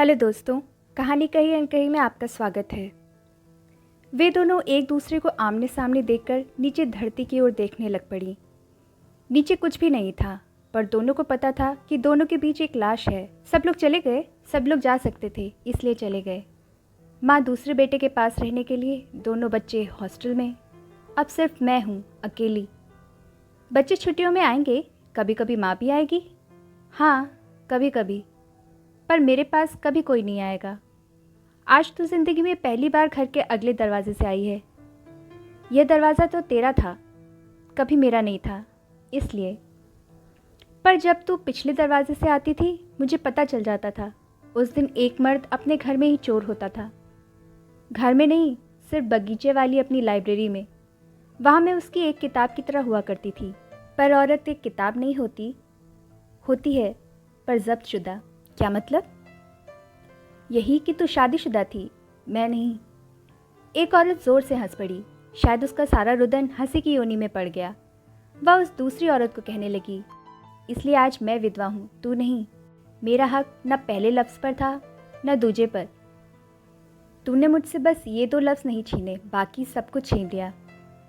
Hello दोस्तों, कहानी कही अनकही में आपका स्वागत है। वे दोनों एक दूसरे को आमने सामने देखकर नीचे धरती की ओर देखने लग पड़ी। नीचे कुछ भी नहीं था, पर दोनों को पता था कि दोनों के बीच एक लाश है। सब लोग चले गए, सब लोग जा सकते थे इसलिए चले गए। माँ दूसरे बेटे के पास रहने के लिए, दोनों बच्चे हॉस्टल में। अब सिर्फ मैं हूँ अकेली। बच्चे छुट्टियों में आएंगे, कभी कभी माँ भी आएगी। हाँ, कभी कभी, पर मेरे पास कभी कोई नहीं आएगा। आज तो ज़िंदगी में पहली बार घर के अगले दरवाजे से आई है। यह दरवाज़ा तो तेरा था, कभी मेरा नहीं था, इसलिए। पर जब तू पिछले दरवाजे से आती थी मुझे पता चल जाता था उस दिन एक मर्द अपने घर में ही चोर होता था। घर में नहीं, सिर्फ बगीचे वाली अपनी लाइब्रेरी में। वहाँ मैं उसकी एक किताब की तरह हुआ करती थी। पर औरत एक किताब नहीं होती, होती है पर ज़ब्तशुदा। क्या मतलब? यही कि तू शादीशुदा थी, मैं नहीं। एक औरत जोर से हंस पड़ी। शायद उसका सारा रुदन हंसी की योनि में पड़ गया। वह उस दूसरी औरत को कहने लगी, इसलिए आज मैं विधवा हूँ, तू नहीं। मेरा हक न पहले लफ्ज़ पर था न दूजे पर। तूने मुझसे बस ये 2 लफ्ज़ नहीं छीने, बाकी सब कुछ छीन लिया।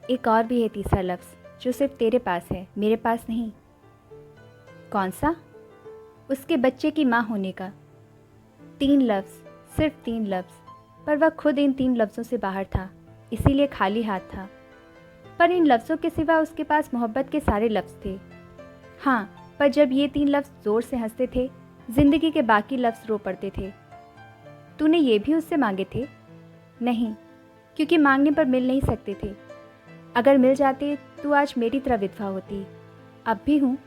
एक और भी है तीसरा लफ्ज़ जो सिर्फ तेरे पास है, मेरे पास नहीं। कौन सा? उसके बच्चे की माँ होने का। 3 लफ्ज़, सिर्फ 3 लफ्ज़, पर वह खुद इन 3 लफ्ज़ों से बाहर था, इसीलिए खाली हाथ था। पर इन लफ्ज़ों के सिवा उसके पास मोहब्बत के सारे लफ्ज़ थे। हाँ, पर जब ये 3 लफ्ज़ ज़ोर से हंसते थे, ज़िंदगी के बाकी लफ्ज़ रो पड़ते थे। तूने ये भी उससे मांगे थे? नहीं, क्योंकि मांगने पर मिल नहीं सकते थे। अगर मिल जाते तो आज मेरी तरह विधवा होती। अब भी हूँ,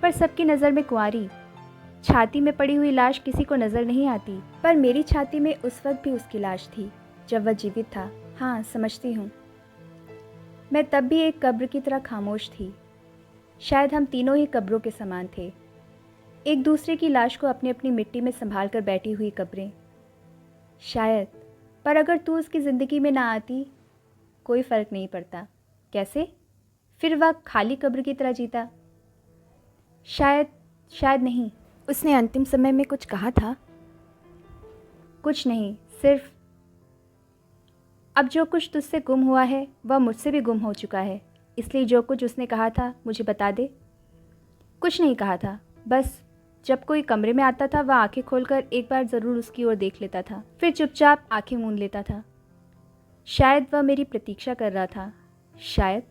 पर सबकी नज़र में कुंवारी। छाती में पड़ी हुई लाश किसी को नजर नहीं आती, पर मेरी छाती में उस वक्त भी उसकी लाश थी जब वह जीवित था। हाँ, समझती हूँ। मैं तब भी एक कब्र की तरह खामोश थी। शायद हम तीनों ही कब्रों के समान थे, एक दूसरे की लाश को अपनी अपनी मिट्टी में संभाल कर बैठी हुई कब्रें। शायद, पर अगर तू उसकी ज़िंदगी में ना आती कोई फ़र्क नहीं पड़ता। कैसे? फिर वह खाली कब्र की तरह जीता। शायद, शायद नहीं। उसने अंतिम समय में कुछ कहा था? कुछ नहीं, सिर्फ अब जो कुछ तुझसे गुम हुआ है वह मुझसे भी गुम हो चुका है, इसलिए जो कुछ उसने कहा था मुझे बता दे। कुछ नहीं कहा था, बस जब कोई कमरे में आता था वह आंखें खोलकर एक बार ज़रूर उसकी ओर देख लेता था, फिर चुपचाप आंखें मूंद लेता था। शायद वह मेरी प्रतीक्षा कर रहा था। शायद।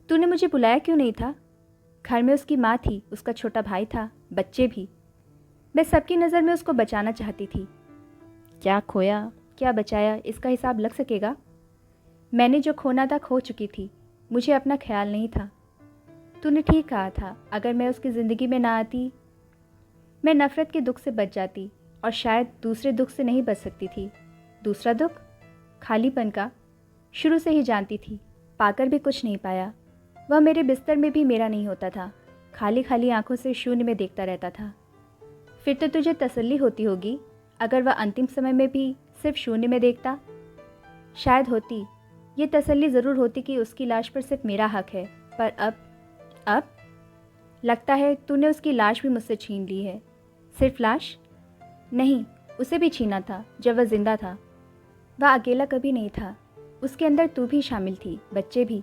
तूने मुझे बुलाया क्यों नहीं था? घर में उसकी माँ थी, उसका छोटा भाई था, बच्चे भी। मैं सबकी नज़र में उसको बचाना चाहती थी। क्या खोया, क्या बचाया, इसका हिसाब लग सकेगा? मैंने जो खोना था खो चुकी थी, मुझे अपना ख्याल नहीं था। तूने ठीक कहा था, अगर मैं उसकी ज़िंदगी में ना आती मैं नफ़रत के दुख से बच जाती, और शायद दूसरे दुख से नहीं बच सकती थी। दूसरा दुख? खालीपन का। शुरू से ही जानती थी, पाकर भी कुछ नहीं पाया। वह मेरे बिस्तर में भी मेरा नहीं होता था, खाली खाली आंखों से शून्य में देखता रहता था। फिर तो तुझे तसल्ली होती होगी अगर वह अंतिम समय में भी सिर्फ शून्य में देखता। शायद होती, ये तसल्ली ज़रूर होती कि उसकी लाश पर सिर्फ मेरा हक है। पर अब लगता है तूने उसकी लाश भी मुझसे छीन ली है। सिर्फ लाश नहीं, उसे भी छीना था जब वह जिंदा था। वह अकेला कभी नहीं था, उसके अंदर तू भी शामिल थी, बच्चे भी।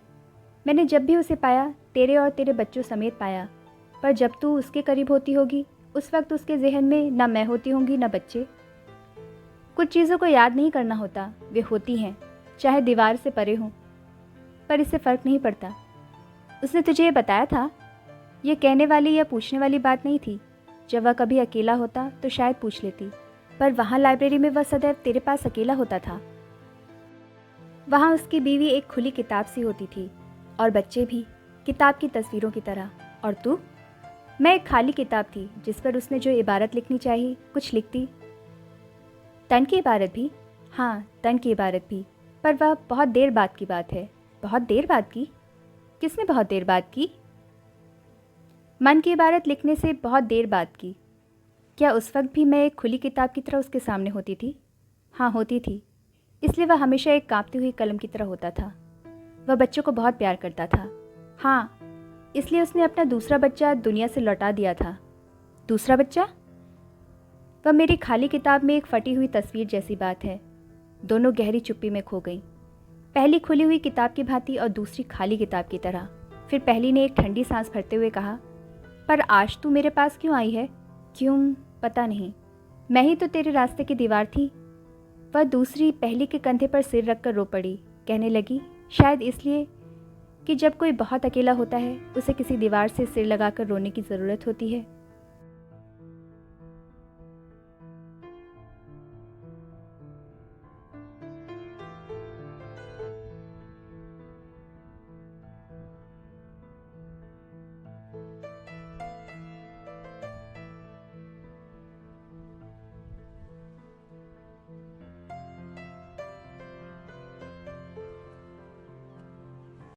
मैंने जब भी उसे पाया तेरे और तेरे बच्चों समेत पाया, पर जब तू उसके करीब होती होगी उस वक्त उसके जहन में न मैं होती होंगी न बच्चे। कुछ चीज़ों को याद नहीं करना होता, वे होती हैं, चाहे दीवार से परे हों। पर इससे फ़र्क नहीं पड़ता। उसने तुझे ये बताया था? ये कहने वाली या पूछने वाली बात नहीं थी। जब वह कभी अकेला होता तो शायद पूछ लेती, पर वहाँ लाइब्रेरी में वह सदैव तेरे पास अकेला होता था। वहाँ उसकी बीवी एक खुली किताब सी होती थी, और बच्चे भी किताब की तस्वीरों की तरह। और तू? मैं एक खाली किताब थी जिस पर उसने जो इबारत लिखनी चाहिए कुछ लिखती। तन की इबारत भी? हाँ, तन की इबारत भी, पर वह बहुत देर बाद की बात है। बहुत देर बाद की? किसने बहुत देर बाद की? मन की इबारत लिखने से बहुत देर बाद की। क्या उस वक्त भी मैं एक खुली किताब की तरह उसके सामने होती थी? हाँ, होती थी, इसलिए वह हमेशा एक कांपती हुई कलम की तरह होता था। वह बच्चों को बहुत प्यार करता था। हाँ, इसलिए उसने अपना दूसरा बच्चा दुनिया से लौटा दिया था। दूसरा बच्चा? वह मेरी खाली किताब में एक फटी हुई तस्वीर जैसी बात है। दोनों गहरी चुप्पी में खो गईं, पहली खुली हुई किताब की भांति और दूसरी खाली किताब की तरह। फिर पहली ने एक ठंडी सांस भरते हुए कहा, पर आज तू मेरे पास क्यों आई है? क्यों? पता नहीं, मैं ही तो तेरे रास्ते की दीवार थी। वह दूसरी पहली के कंधे पर सिर रखकर रो पड़ी। कहने लगी, शायद इसलिए कि जब कोई बहुत अकेला होता है उसे किसी दीवार से सिर लगाकर रोने की ज़रूरत होती है।